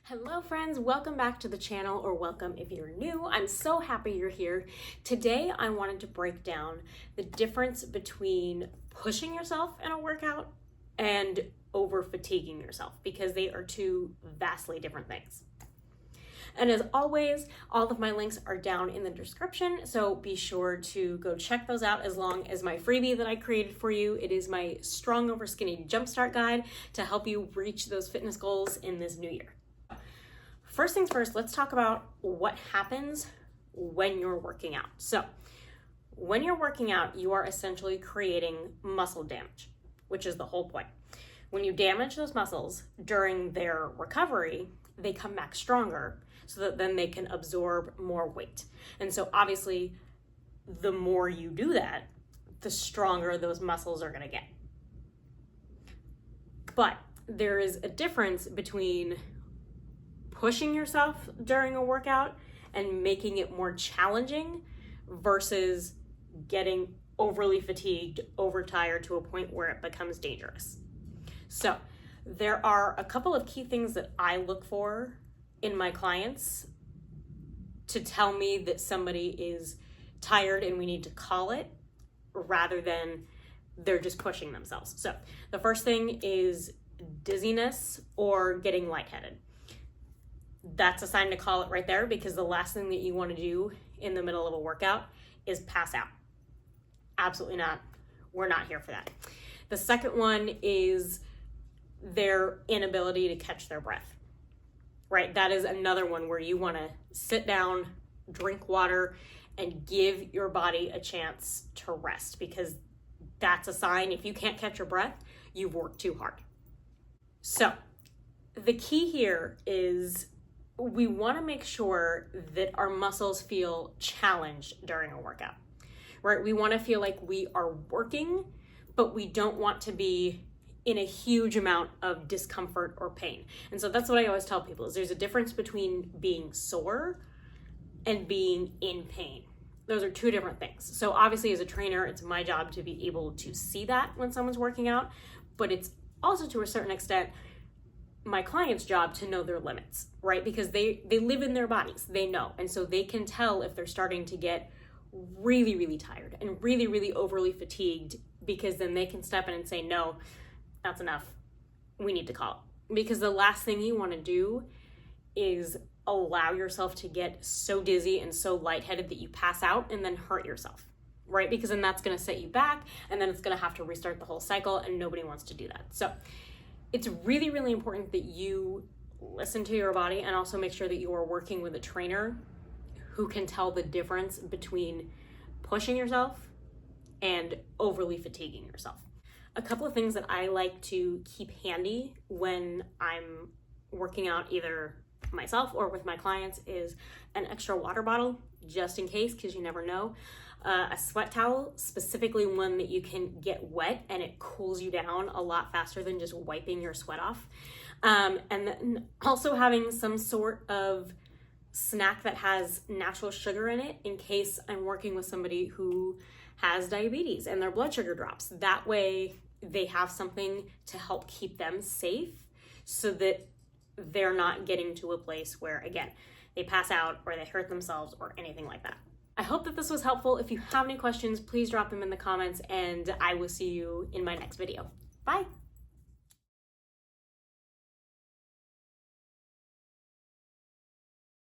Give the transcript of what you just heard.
Hello friends, welcome back to the channel, or welcome if you're new. I'm so happy you're here. Today I wanted to break down the difference between pushing yourself in a workout and over fatiguing yourself, because they are two vastly different things. And as always, all of my links are down in the description, so be sure to go check those out, as long as my freebie that I created for you. It is my Strong Over Skinny Jumpstart Guide to help you reach those fitness goals in this new year. First things first, let's talk about what happens when you're working out. So when you're working out, you are essentially creating muscle damage, which is the whole point. When you damage those muscles during their recovery, they come back stronger so that then they can absorb more weight. And so obviously, the more you do that, the stronger those muscles are gonna get. But there is a difference between pushing yourself during a workout and making it more challenging versus getting overly fatigued, overtired to a point where it becomes dangerous. So there are a couple of key things that I look for in my clients to tell me that somebody is tired and we need to call it, rather than they're just pushing themselves. So the first thing is dizziness or getting lightheaded. That's a sign to call it right there, because the last thing that you want to do in the middle of a workout is pass out. Absolutely not. We're not here for that. The second one is their inability to catch their breath, right? That is another one where you want to sit down, drink water, and give your body a chance to rest, because that's a sign. If you can't catch your breath, you've worked too hard. So the key here is we want to make sure that our muscles feel challenged during a workout, right? We want to feel like we are working, but we don't want to be in a huge amount of discomfort or pain. And so that's what I always tell people, is there's a difference between being sore and being in pain. Those are two different things. So obviously, as a trainer, it's my job to be able to see that when someone's working out, but it's also, to a certain extent, my client's job to know their limits, right? Because they live in their bodies, they know. And so they can tell if they're starting to get really, really tired and really, really overly fatigued, because then they can step in and say, no, that's enough. We need to call it. Because the last thing you want to do is allow yourself to get so dizzy and so lightheaded that you pass out and then hurt yourself, right? Because then that's going to set you back, and then it's going to have to restart the whole cycle, and nobody wants to do that. So it's really, really important that you listen to your body, and also make sure that you are working with a trainer who can tell the difference between pushing yourself and overly fatiguing yourself. A couple of things that I like to keep handy when I'm working out, either myself or with my clients, is an extra water bottle, just in case, because you never know. A sweat towel, specifically one that you can get wet and it cools you down a lot faster than just wiping your sweat off. And then also having some sort of snack that has natural sugar in it, in case I'm working with somebody who has diabetes and their blood sugar drops. That way they have something to help keep them safe, so that they're not getting to a place where, again, they pass out or they hurt themselves or anything like that. I hope that this was helpful. If you have any questions, please drop them in the comments, and I will see you in my next video. Bye.